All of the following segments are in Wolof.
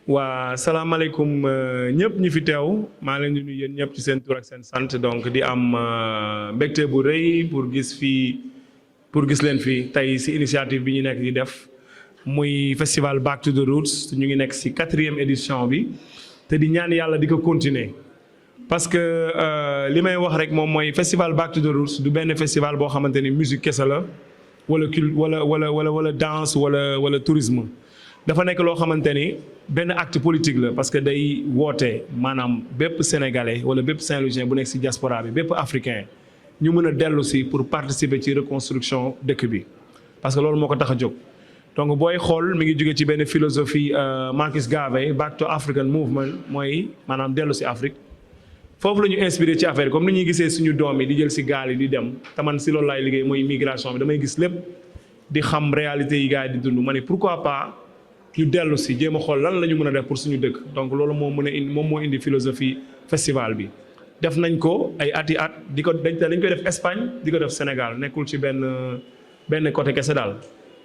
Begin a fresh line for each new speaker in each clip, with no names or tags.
waa salaamaaleykum ñëpp ñi fi teew maa leen di nuyu yéen ñëpp ci seen tur ak seen sant donc di am mbégte bu rëy pour gis leen fii tey ci initiative bi ñu nekk di def muy festival Back to the Roots ñu ngi nekk ci 4e édition bi te di ñaan yàlla di ko continuer parce que li may wax rek moom mooy festival Back to the Roots du benn festival boo xamante ni musique kese la wala danse wala tourisme. dafa nekk loo xamante ni benn acte politique la parce que day woote maanaam bépp sénégalais wala bépp Saint-Louisien bu nekk ci diaspora bi bépp africain ñu mën a dellu ci pour participer ci reconstruction dëkk bi parce que loolu moo ko tax a jóg. donc booy xool mi ngi jóge ci benn philosophie Marcus Garvey Back to African Movement mooy maanaam dellu ci Afrique foofu la ñu inspiré ci affaire comme ni ñuy gisee suñu doom yi di jël ci gaal yi di dem te man ci loolu laay liggéey mooy migration bi damay gis lépp di xam réalité yi gars yi di dund ma ne pourquoi pas. ñu dellu si jéem a xool lan la ñu mën a def pour suñu dëkk donc loolu moom moo indi philosophie festival bi def nañ ko ay ati at dañ koy def Espagne di ko def Sénégal nekkul ci benn côté kese daal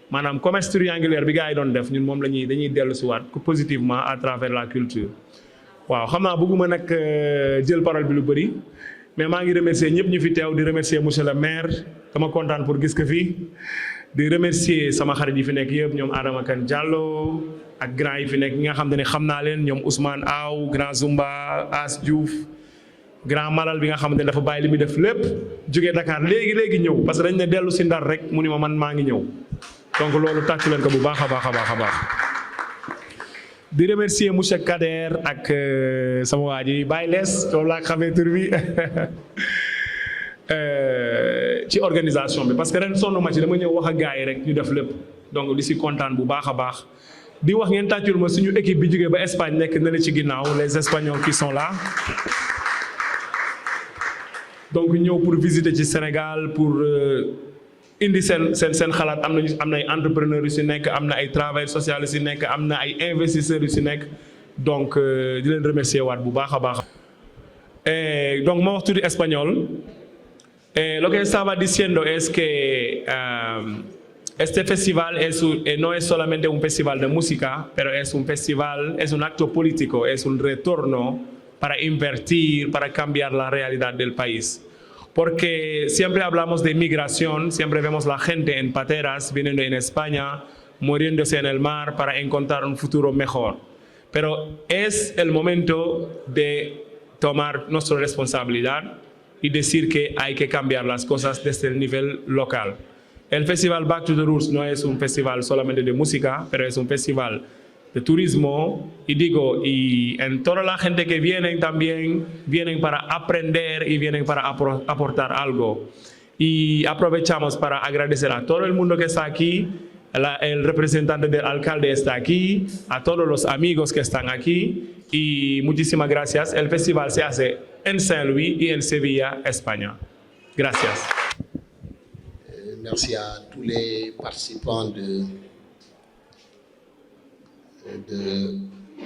maanaam commerce triangulaire bi gars yi doon def ñun moom dañuy dellu si waat positivement à travers la culture. waaw xam naa bëgguma nag jël parole bi lu bëri mais maa ngi remercier ñëpp ñu fi teew di remercier monsieur le maire dama kontaan pour gis ko fii. di remercier sama xarit yi fi nekk yëpp ñoom Adama Kane Diallo ak grand yi fi nekk ñi nga xam ne xam naa leen ñoom Ousmane Aw grand Zumba As Diouf grand Malal bi nga xam ne dafa bàyyi li muy def lépp jógee Dakar léegi ñëw parce que dañ ne dellu si Ndar rek mu ni ma man maa ngi ñëw donc loolu tàccu leen ko bu baax a baax. di remercier monsieur Kader ak sama waa ji Baye Les loolu laa xamee tur bi. ci organisation bi parce que ren sonn ma ci dama ñëw wax ak gars yi rek ñu def lépp donc di si kontaan bu baax a baax di wax ngeen tàccul ma suñu équipe bi jógee ba Espagne nekk na la ci ginnaaw les Espagnols qui sont là donc ñëw pour visiter ci Sénégal pour indi seen xalaat am na ay entrepreneurs yu si nekk am na ay travailleurs sociaux yu si nekk am na ay investisseurs yu si nekk donc di leen remercier waat bu baax a baax donc ma wax tuuti espagnol. Lo que estaba diciendo es que este festival no es solamente un festival de música, pero es un festival, es un acto político, es un retorno para invertir, para cambiar la realidad del país. Porque siempre hablamos de migración, siempre vemos la gente en pateras viniendo en España, muriéndose en el mar para encontrar un futuro mejor. Pero es el momento de tomar nuestra responsabilidad y decir que hay que cambiar las cosas desde el nivel local. El festival Back to the Roots no es un festival solamente de música, pero es un festival de turismo y en toda la gente que vienen también vienen para aprender y vienen para aportar algo. Y aprovechamos para agradecer a todo el mundo que está aquí, el representante del alcalde está aquí, a todos los amigos que están aquí y muchísimas gracias. El festival se hace en Saint-Louis y en Sevilla, España. Gracias.
Merci à tous les participants de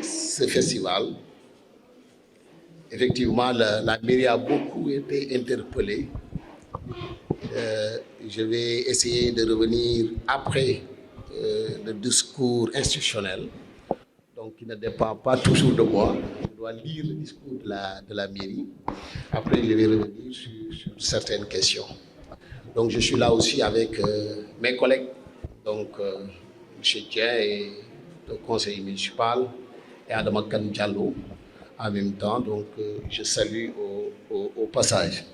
ce festival. Effectivement, la mairie a beaucoup été interpellée. Je vais essayer de revenir après le discours institutionnel, donc qui ne dépend pas toujours de moi. Je dois lire le discours de la mairie. Après, je vais revenir sur certaines questions. Donc, je suis là aussi avec mes collègues, donc M. Tien et le conseiller municipal et Adama Kane Diallo en même temps. Donc, je salue au passage.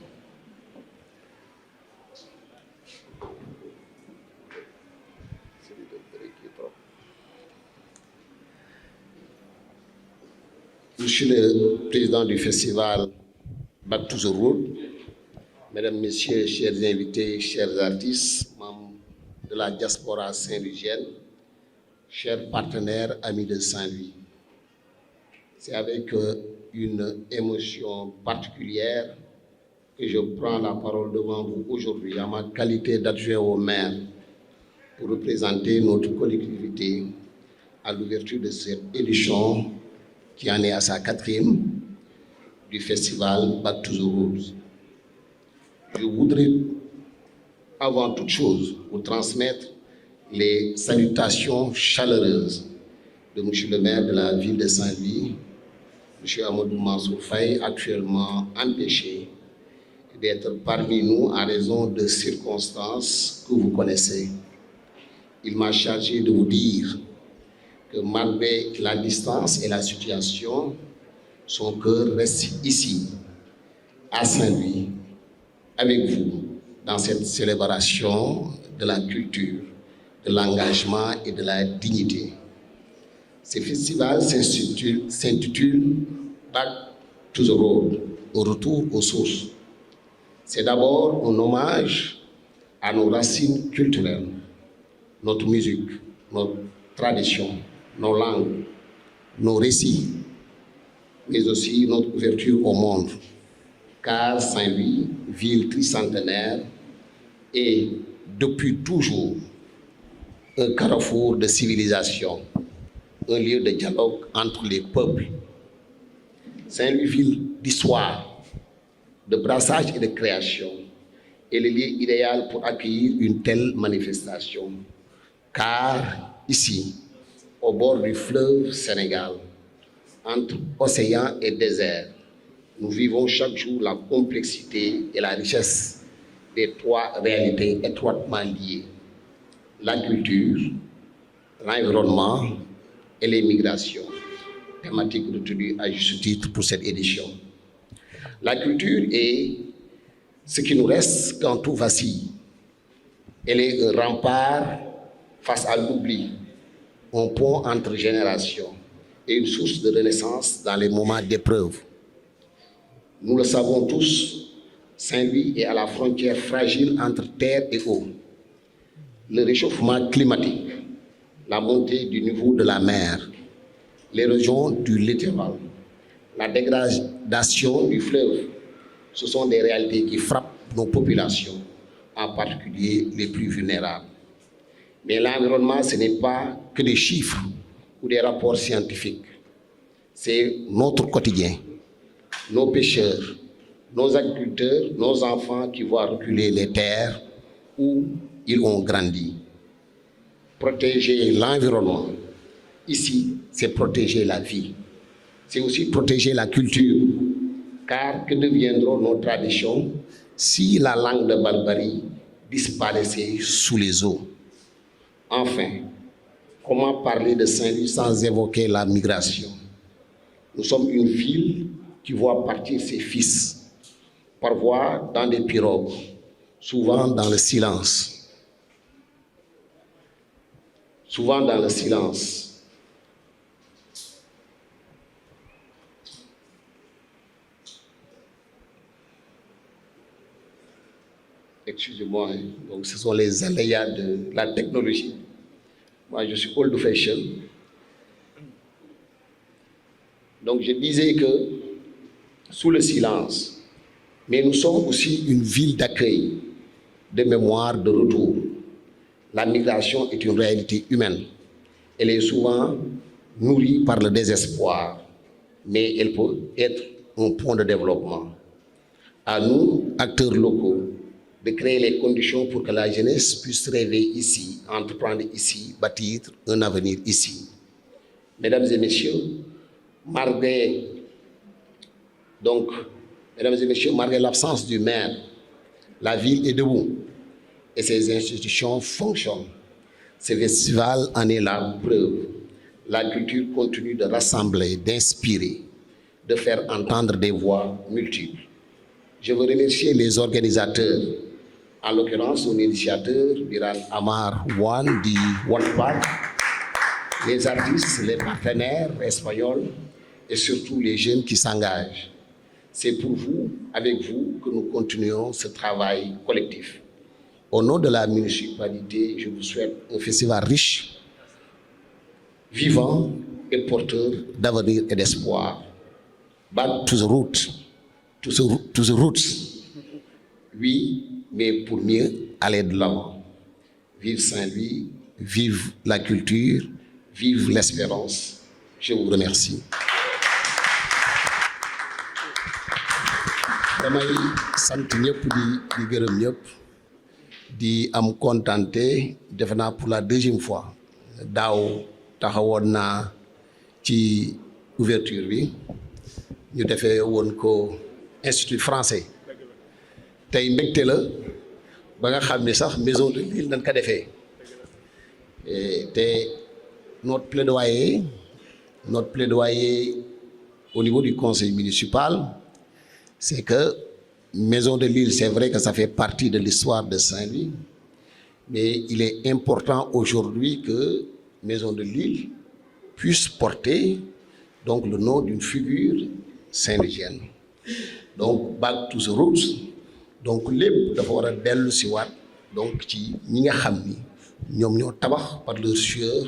Je suis le président du festival Back to the Road. Mesdames, Messieurs, chers invités, chers artistes, membres de la diaspora saint-louisienne, chers partenaires, amis de Saint-Louis. C'est avec une émotion particulière que je prends la parole devant vous aujourd'hui en ma qualité d'adjoint au maire pour représenter notre collectivité à l'ouverture de cette édition qui en est à sa 4e du festival Back to the Roots. Je voudrais, avant toute chose, vous transmettre les salutations chaleureuses de M. le maire de la ville de Saint-Louis, M. Amadou Mansour Faye, actuellement empêché d'être parmi nous en raison de circonstances que vous connaissez. Il m'a chargé de vous dire que malgré la distance et la situation, son cœur reste ici, à Saint-Louis, avec vous, dans cette célébration de la culture, de l'engagement et de la dignité. Ce festival s'intitule Back to the Road, au retour aux sources. C'est d'abord un hommage à nos racines culturelles, notre musique, notre tradition, nos langues, nos récits, mais aussi notre ouverture au monde. Car Saint-Louis, ville tricentenaire, est depuis toujours un carrefour de civilisation, un lieu de dialogue entre les peuples. Saint-Louis, ville d'histoire, de brassage et de création, est le lieu idéal pour accueillir une telle manifestation. Car ici, au bord du fleuve Sénégal, entre océan et désert, nous vivons chaque jour la complexité et la richesse des trois réalités étroitement liées: la culture, l'environnement et les migrations, thématique retenue à juste titre pour cette édition. La culture est ce qui nous reste quand tout vacille. Elle est un rempart face à l'oubli, un pont entre générations et une source de renaissance dans les moments d'épreuve. Nous le savons tous, Saint-Louis est à la frontière fragile entre terre et eau. Le réchauffement climatique, la montée du niveau de la mer, l'érosion du littoral, la dégradation du fleuve, ce sont des réalités qui frappent nos populations, en particulier les plus vulnérables. Mais l'environnement, ce n'est pas que des chiffres ou des rapports scientifiques. C'est notre quotidien, nos pêcheurs, nos agriculteurs, nos enfants qui voient reculer les terres où ils ont grandi. Protéger l'environnement, ici, c'est protéger la vie. C'est aussi protéger la culture. Car que deviendront nos traditions si la langue de barbarie disparaissait sous les eaux? Enfin, comment parler de Saint-Louis sans évoquer la migration? Nous sommes une ville qui voit partir ses fils, parfois dans des pirogues, souvent dans le silence. Souvent dans le silence. Excusez-moi, donc ce sont les aléas de la technologie. Moi, je suis old fashion. Donc, je disais que sous le silence, mais nous sommes aussi une ville d'accueil, de mémoire, de retour. La migration est une réalité humaine. Elle est souvent nourrie par le désespoir, mais elle peut être un point de développement. À nous, acteurs locaux, de créer les conditions pour que la jeunesse puisse rêver ici, entreprendre ici, bâtir un avenir ici. Mesdames et messieurs, malgré l'absence du maire, la ville est debout et ses institutions fonctionnent. Ce festival en est la preuve. La culture continue de rassembler, d'inspirer, de faire entendre des voix multiples. Je veux remercier les organisateurs, en l'occurrence son initiateur, Biral Amar Wan du Wattpad, les artistes, les partenaires espagnols et surtout les jeunes qui s'engagent. C'est pour vous, avec vous, que nous continuons ce travail collectif. Au nom de la municipalité, je vous souhaite un festival riche, vivant et porteur d'avenir et d'espoir. Back to the root, to the roots. Oui, mais pour mieux aller de l'avant. Vive Saint-Louis, vive la culture, vive l'espérance. Je vous remercie. damay sant ñëpp di gërëm ñëpp di am contenté defe naa pour la deuxième fois daaw taxawoon naa ci ouverture bi ñu defee woon ko institut français tey mbégte la ba nga xam ni sax maison de l'île dañ ko defee te notre plaidoyer au niveau du conseil municipal c'est que maison de l'île c'est vrai que ça fait partie de l'histoire de Saint-Louis mais il est important aujourd'hui que maison de l'île puisse porter donc le nom d'une figure saint-louisienne donc back to the roots donc lépp dafa war a dellu si waat donc ci ñi nga xam ni ñoom ñoo tabax par leur sueur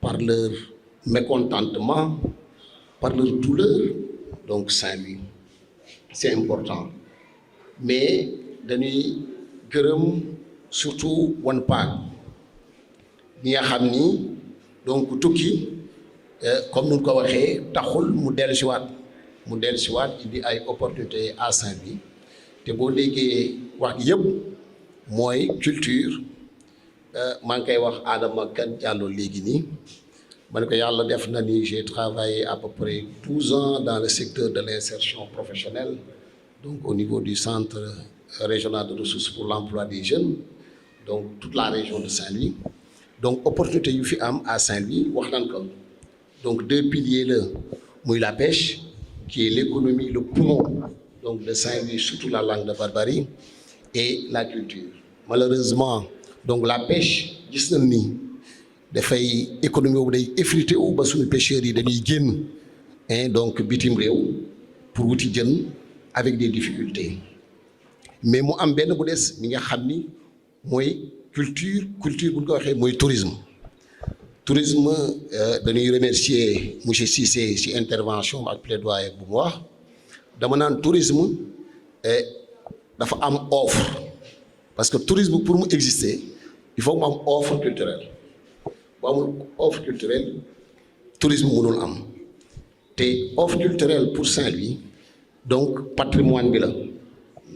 par leur mécontentement par leur douleur donc Saint-Louis c'est important mais dañuy gërëm surtout ONPAC ñi nga xam ni donc tukki comme nu ko waxee taxul mu dellusiwaat indi ay opportunités à Saint-Louis te boo déggee wax gi yëpp mooy culture maa ngi koy wax Adama Kane Diallo léegi nii ma ne ko yàlla def na ni j'ai travaillé à peu près 12 ans dans le secteur de l'insertion professionnelle donc au niveau du centre régional de ressources pour l'emploi des jeunes donc toute la région de Saint-Louis donc opportunité yu fi am à Saint-Louis wax nañ ko donc 2 piliers la muy la pêche qui est l'économie le poumon donc de Saint-Louis surtout la langue de Barbarie et la culture malheureusement donc la pêche gis nañ ni dafay économie boobu day effrité wu ba suñu pêcheurs yi dañuy génn donc bitim réew pour wuti jën avec des difficultés mais mu am benn bu des mi nga xam ni mooy culture bu ñu ko waxee mooy tourisme dañuy remercier monsieur Cissé ci intervention ak plaidoyer bu mu wax dama naan tourisme dafa am offre parce que tourisme pour mu exister il faut mu am offre culturelle bu amul offre culturelle tourisme mënul am te offre culturelle pour Saint-Louis donc patrimoine bi la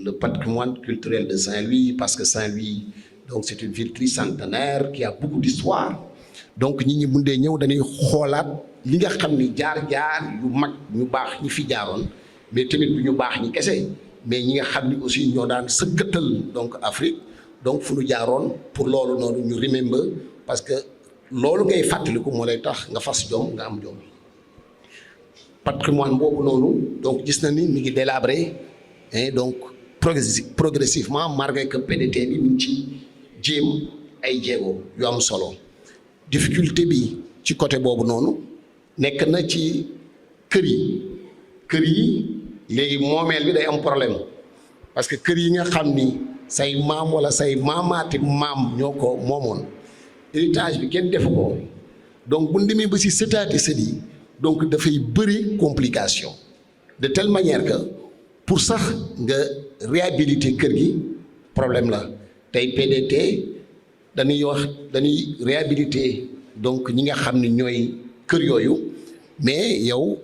le patrimoine culturel de Saint-Louis parce que Saint-Louis donc c'est une ville tricentenaire qui a beaucoup d'histoire donc ñi mun dee ñëw dañuy xoolaat li nga xam ni jaar-jaar yu mag ñu baax ñi fi jaaroon mais tamit bu ñu baax ñi kese mais ñi nga xam ni aussi ñoo daan sëkkatal donc Afrique donc fu ñu jaaroon pour loolu noonu ñu remember parce que loolu ngay fàttaliku moo lay tax nga fas jom nga am jom patrimoine boobu noonu donc gis na ni mi ngi délabré donc progressivement malgré que PDT bi mi ngi ci jéem ay jéego yu am solo difficulté bi ci côté boobu noonu nekk na ci kër yi léegi moomeel bi day am problème parce que kër yi nga xam ni say maam wala say maamaati maam ñoo ko moomoon héritage bi kenn defu ko donc bu ñu demee ba si sëtaati sët yi donc dafay bëri complication de telle manière que pour sax nga réhabiliter kër gi problème la tey PDT dañuy réhabiliter donc ñi nga xam ne ñooy kër yooyu mais yow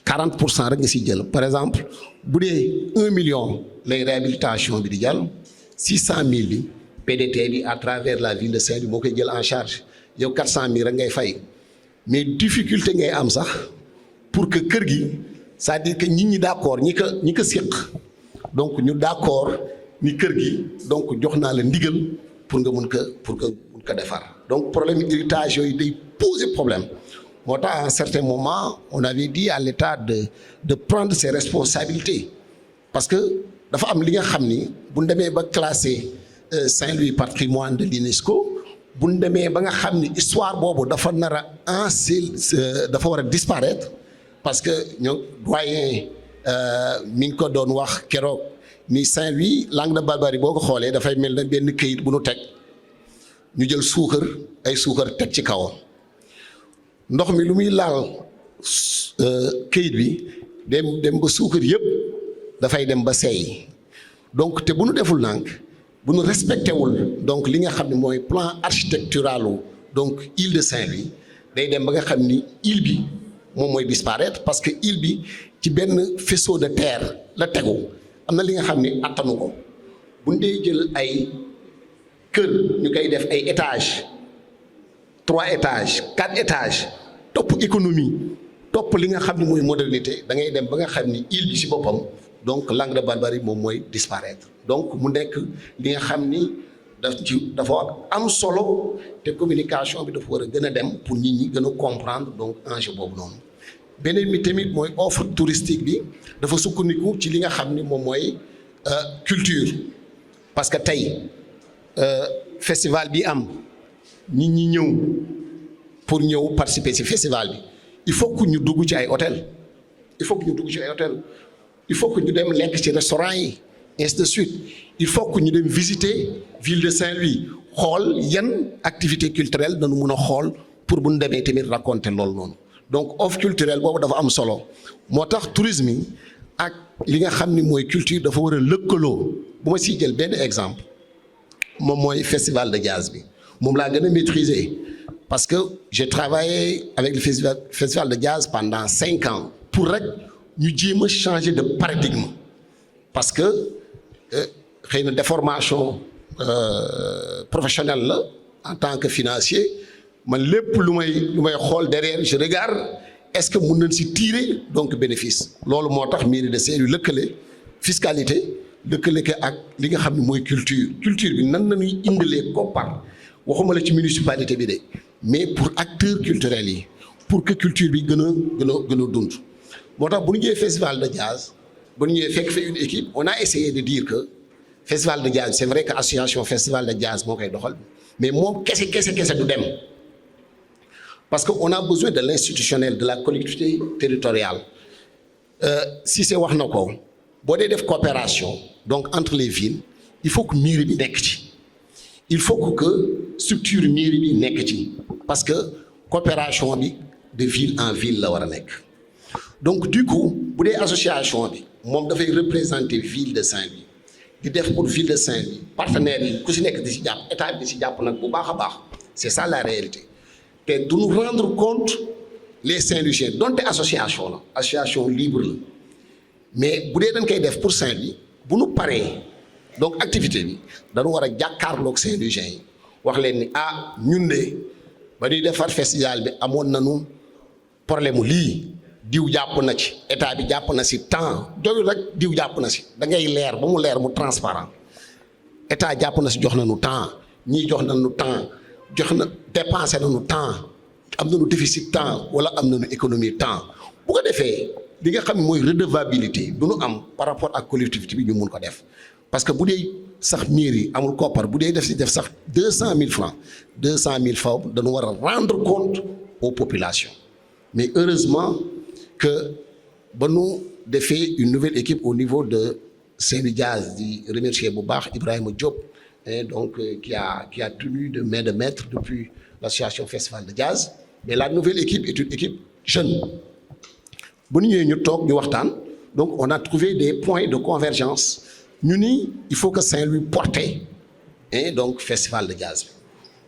40% rek nga si jël par exemple bu dee 1 million lay réhabilitation bi di jàll 600 000 bi PDT bi à travers la ville de Saint-Louis moo koy jël en charge yow 400 000 rek ngay fay mais difficulté ngay am sax pour que kër gi c'est-à-dire que ñi d'accord ñi ko séq donc ñu d'accord ni kër gi donc jox naa la ndigal pour nga mun ko defar donc problème héritage yooyu day poser problème moo tax à un certain moment on avait dit à l'État de prendre ses responsabilités parce que dafa am li nga xam ni bu ñu demee ba classé Saint-Louis patrimoine de l'UNESCO bu ñu demee ba nga xam ni histoire boobu dafa nar a dafa war a disparaître parce que ñoo doyen mi ngi ko doon wax keroog ni Saint-Louis langue de Barbarie boo ko xoolee dafay mel na benn këyit bu nu teg ñu jël ay suukar teg ci kawam ndox mi lu muy laal këyit bi dem ba suukar yëpp dafay dem ba seey donc te bu nu deful nànk bu nu respecté wul donc li nga xam ne mooy plan architecturalu donc île de Saint-Louis day dem ba nga xam ni île bi moom mooy disparaître parce que île bi ci benn faisceau de terre la tegu am na li nga xam ni attanu ko bu ñu dee jël ay kër ñu koy def ay étages 3 étages 4 étages topp économie topp li nga xam ni mooy modernité da ngay dem ba nga xam ni île bi ci boppam donc langue de barbarie moom mooy disparaître donc mu nekk li nga xam ni dafa am solo te communication bi dafa war a gën a dem pour nit ñi gën a comprendre donc enjeu boobu noonu beneen bi tamit mooy offre touristique bi dafa sukkandiku ci li nga xam ni moom mooy culture parce que tey festival bi am nit ñi ñëw pour ñëw participer ci festival bi il faut que ñu dugg ci ay hôtel il faut que ñu dem lekk ci restaurant yi ainsi de suite il faut que ñu dem visiter ville de Saint-Louis xool yan activité culturelle dañu mun a xool pour bu ñu demee tamit raconter loolu noonu donc offre culturelle boobu dafa am solo moo tax tourisme yi ak li nga xam ni mooy culture dafa war a lëkkaloo bu ma siy jël benn exemple moom mooy festival de jazz bi moom laa gën a maîtriser parce que j'ai travaillé avec le festival de jazz pendant 5 ans pour rek ñu jéem a changer de paradigme parce que xëy na déformation professionnelle la en tant que financier man lépp lu may xool derrière je regarde est-ce que mën nañ si tirer donc bénéfice loolu moo tax mairie de Saint-Louis lëkkale fiscalité lëkkale ko ak li nga xam ne mooy culture bi nan nañuy indilee koppar waxuma la ci municipalité bi de mais pour acteurs culturels yi pour que culture bi gën a dund moo tax bu ñu ñëwee festival de jazz bu ñu ñëwee fekk fa une équipe on a essayé de dire que festival de jazz c'est vrai que association festival de jazz moo koy doxal mais moom kese du dem parce que on a besoin de l'institutionnel de la collectivité territoriale si c'est wax na ko boo dee def coopération donc entre les villes il faut que mairie bi nekk ci il faut que structure mairie bi nekk ci parce que coopération bi de ville en ville la war a nekk donc du coup bu dee association bi moom dafay représenter ville de Saint-Louis di def pour ville de Saint-Louis partenaires yi ku si nekk di si jàpp état bi di si jàpp nag bu baax a baax c'est ça la réalité te du ñu rendre compte les Saint-Louisiens donte association libre la mais bu dee dañ koy def pour Saint-Louis bu nu paree donc activité bi dañu war a jàkkaarloog Saint-Louisiens yi wax leen ni ñun de ba ñuy defar festival bi amoon nañu problème lii diw jàpp na ci état bi jàpp na si temps doyul rek diw jàpp na si da ngay leer ba mu leer mu transparent état jàpp na si jox nañu temps ñii jox nañu temps jox na dépensé nañu temps am nañu déficit temps wala am nañu économie temps bu ko defee li nga xam ne mooy redevabilité du ñu am par rapport ak collectivité bi ñu mun ko def parce que bu dee sax mairie amul koppar bu dee def sax 200 000 francs dañu war a rendre compte aux populations mais heureusement que ba nu defee une nouvelle équipe au niveau de Saint-Louis Jazz di remercier bu baax Ibrahima Diop donc qui a tenu de main de maître depuis l'association Festival de Jazz mais la nouvelle équipe est une équipe jeune bu ñu ñëwee ñu toog ñu waxtaan donc on a trouvé des points de convergence ñu ni il faut que Saint-Louis porte donc Festival de Jazz bi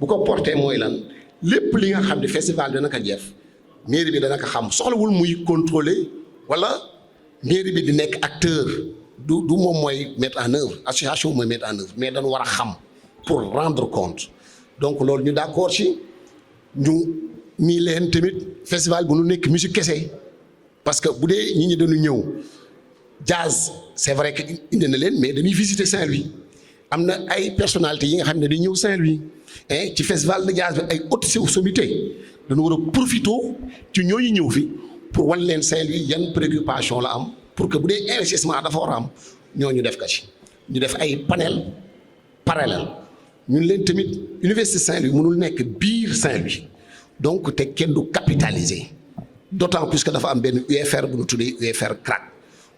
bu ko porté mooy lan lépp li nga xam ne festival dana ko def mairie bi dana ko xam soxlawul muy contrôler wala mairie bi di nekk acteur du moom mooy mettre en œuvre association mooy mettre en œuvre mais dañu war a xam pour rendre compte donc loolu ñu d'accord ci ñu nii leen tamit festival bu nu nekk musique kese parce que bu dee ñi dañu ñëw jazz c'est vrai que indi na leen mais dañuy visiter Saint-Louis am na ay personnalités yi nga xam ne dañuy ñëw Saint-Louis ci festival de jazz bi ay haute sommité dañu war a profité ci ñooñu ñëw fi pour wan leen Saint-Louis yan préoccupation la am pour que bu dee investissement dafa war a am ñooñu def ko ci ñu def ay panel parallèle ñun leen tamit université Saint-Louis mënul nekk biir Saint-Louis donc te kenn du capitaliser d'autant plus que dafa am benn UFR bu ñu tuddee UFR CRAC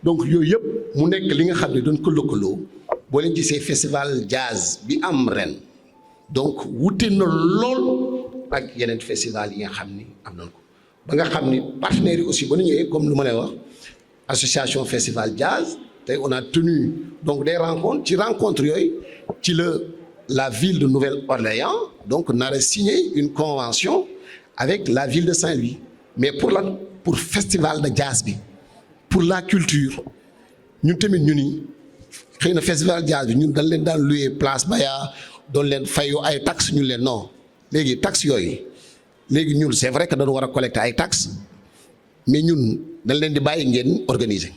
donc yooyu yëpp mu nekk li nga xam ne dañ ko lëkkaloo boo leen gisee festival jazz bi am ren donc wute na lool ak yeneen festival yi nga xam ni am nañ ko ba nga xam ni partenaires yi aussi ba ñu ñëwee comme lu ma lay wax association festival jazz tey on a tenu donc des rencontres ci rencontres yooyu ci la ville de Nouvelle-Orléans donc nar a signé une convention avec la ville de Saint-Louis mais pour festival de jazz bi pour la culture ñun tamit ñu ni xëy na festival jazz bi ñun dañ leen daan louer place Baya doon leen fayu ay taxes ñu leen non léegi taxes yooyu léegi ñun c'est vrai que dañu war a collecter ay taxes mais ñun dañ leen di bàyyi ngeen organiser